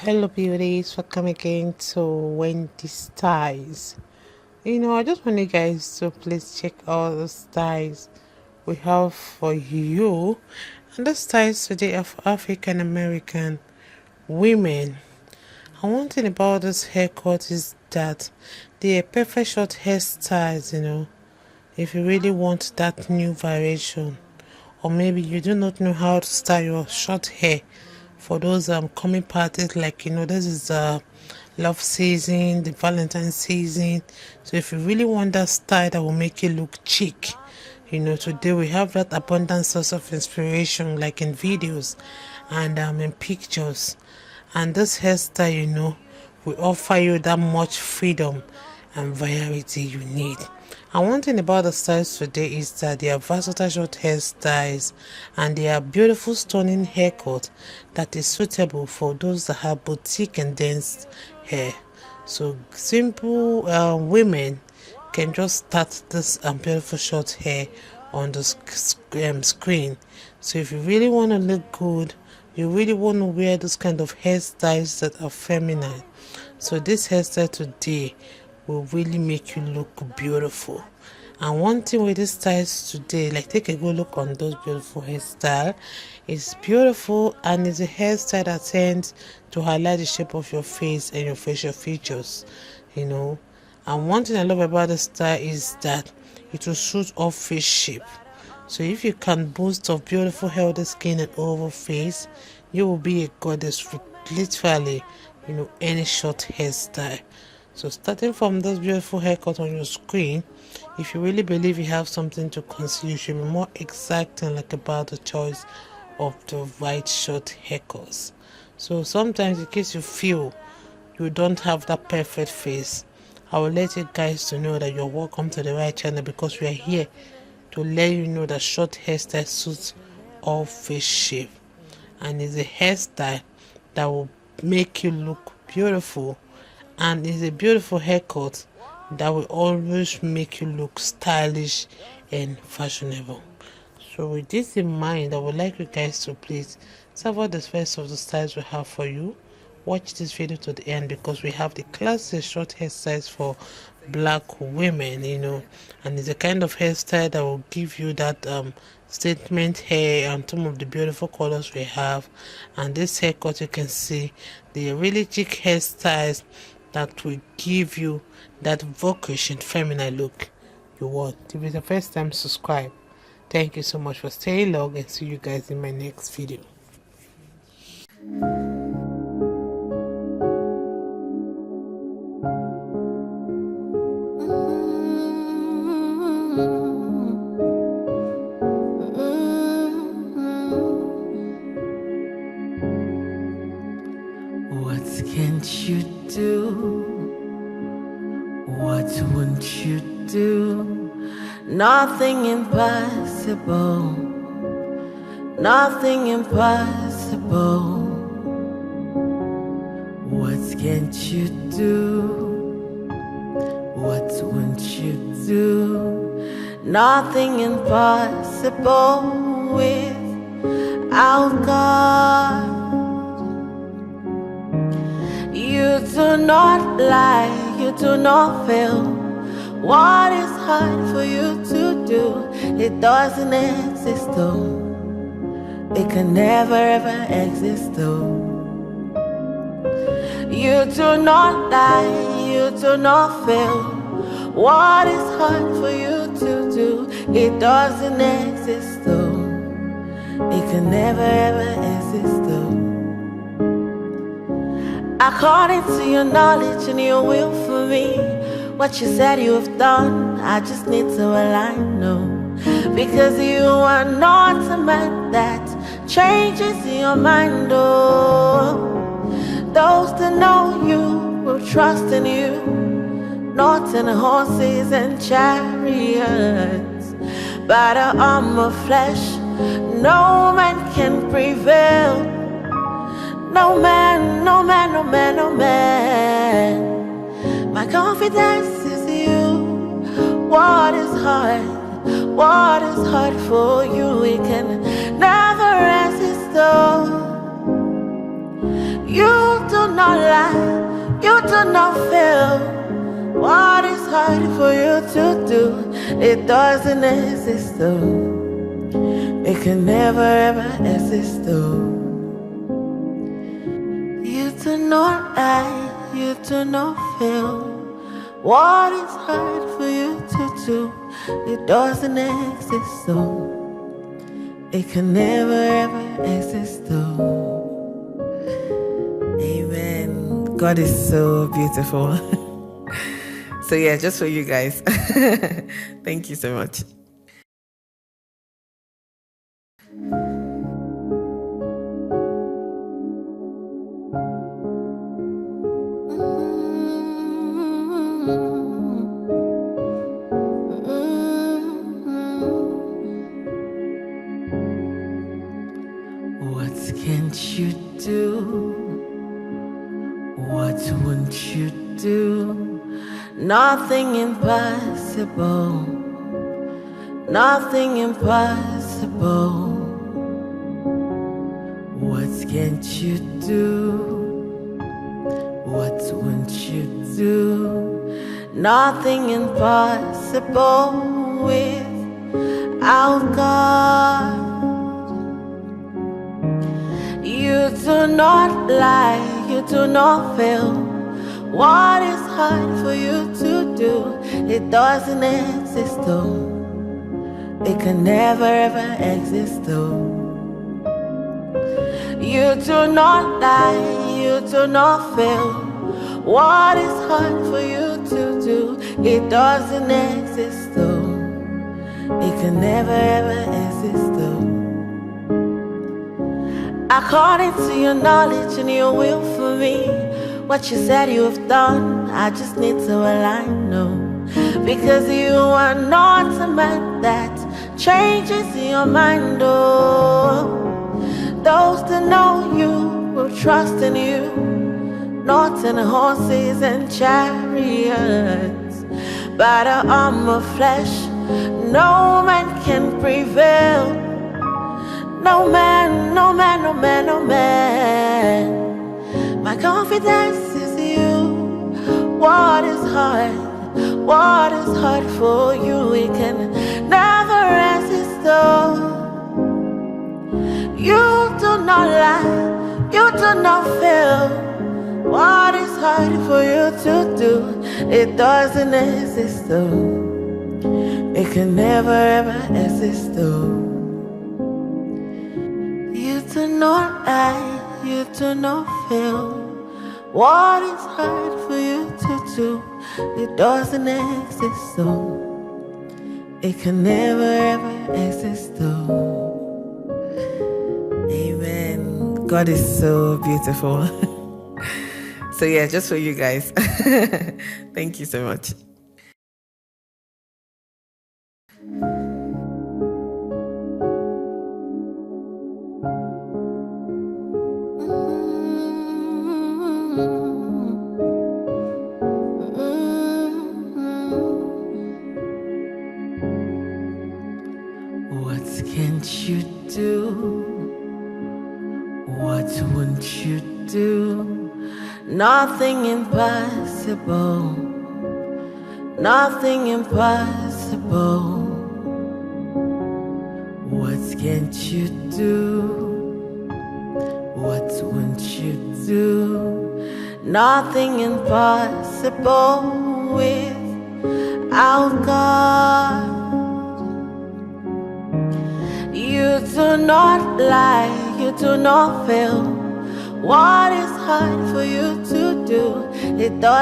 Hello beauties, welcome again to Wendy Styles. I just want you guys to please check all the styles we have for you. And the styles today of African American women. And one thing about this haircut is that they are perfect short hairstyles. If you really want that new variation, or maybe you do not know how to style your short hair for those coming parties, like this is love season, the Valentine season. So if you really want that style that will make you look chic, today we have that abundant source of inspiration, like in videos and in pictures. And this hairstyle, will offer you that much freedom and variety you need. And one thing about the styles today is that they are versatile short hairstyles and they are beautiful stunning haircut that is suitable for those that have boutique and dense hair. So simple women can just start this beautiful short hair on the screen. So if you really want to look good, you really want to wear those kind of hairstyles that are feminine, so this hairstyle today will really make you look beautiful. And one thing with these styles today, like take a good look on those beautiful hairstyle. It's beautiful and it's a hairstyle that tends to highlight the shape of your face and your facial features. And one thing I love about the style is that it will suit all face shape. So if you can boast of beautiful healthy skin and oval face, you will be a goddess with literally any short hairstyle. So starting from this beautiful haircut on your screen, if you really believe you have something to conceal, you should be more exacting about the choice of the right short haircuts. So sometimes in case you feel you don't have that perfect face, I will let you guys to know that you're welcome to the right channel, because we are here to let you know that short hairstyle suits all face shape and is a hairstyle that will make you look beautiful, and is a beautiful haircut that will always make you look stylish and fashionable. So with this in mind, I would like you guys to please savor the first of the styles we have for you. Watch this video to the end, because we have the classic short hairstyles for black women, and it's a kind of hairstyle that will give you that statement hair and some of the beautiful colors we have. And this haircut, you can see the really chic hairstyles that will give you that vocation feminine look you want. If it's the first time, subscribe. Thank you so much for staying long, and see you guys in my next video. What can't you do? What won't you do? Nothing impossible. Nothing impossible. What can't you do? What won't you do? Nothing impossible without God. You do not lie, you do not fail. What is hard for you to do? It doesn't exist though. It can never ever exist though. You do not lie, you do not fail. What is hard for you to do? It doesn't exist though. It can never ever exist though. According to your knowledge and your will for me, what you said you have done, I just need to align, no. Because you are not a man that changes your mind, oh. Those that know you will trust in you, not in horses and chariots. By the arm of flesh, no man can prevail. No man, no man, no man, no man. My confidence is you. What is hard? What is hard for you? We can never resist though. You do not lie, you do not fail. What is hard for you to do? It doesn't exist though. It can never ever exist though. You do not lie, you do not fail. What is hard for you to do? It doesn't exist though. It can never ever exist though. Amen. God is so beautiful. So yeah, just for you guys. Thank you so much. What can't you do? What won't you do? Nothing impossible. Nothing impossible. What can't you do? What won't you do? Nothing impossible without God. You do not lie, you do not fail. What is hard for you to do? It doesn't exist though. It can never ever exist though. You do not lie, you do not fail. What is hard for you to do? It doesn't exist though. It can never ever exist though. According to your knowledge and your will for me, what you said you have done, I just need to align, no. Because you are not a man that changes your mind, oh. Those that know you will trust in you, not in horses and chariots. By the arm of flesh, no man can prevail. No man, no man, no man, no man. My confidence is you. What is hard? What is hard for you? We can never resist though. You do not lie, you do not fail. What is hard for you to do? It doesn't exist though. It can never ever exist though. You do not lie, you do not fail. What is hard for you to do? It doesn't exist though. It can never ever exist though. Amen. God is so beautiful. So yeah, just for you guys. Thank you so much. What can't you do? What won't you do? Nothing impossible. Nothing impossible. What can't you do? What won't you do? Nothing impossible without God. You do not lie, you do not fail. What is hard for you to do? It does.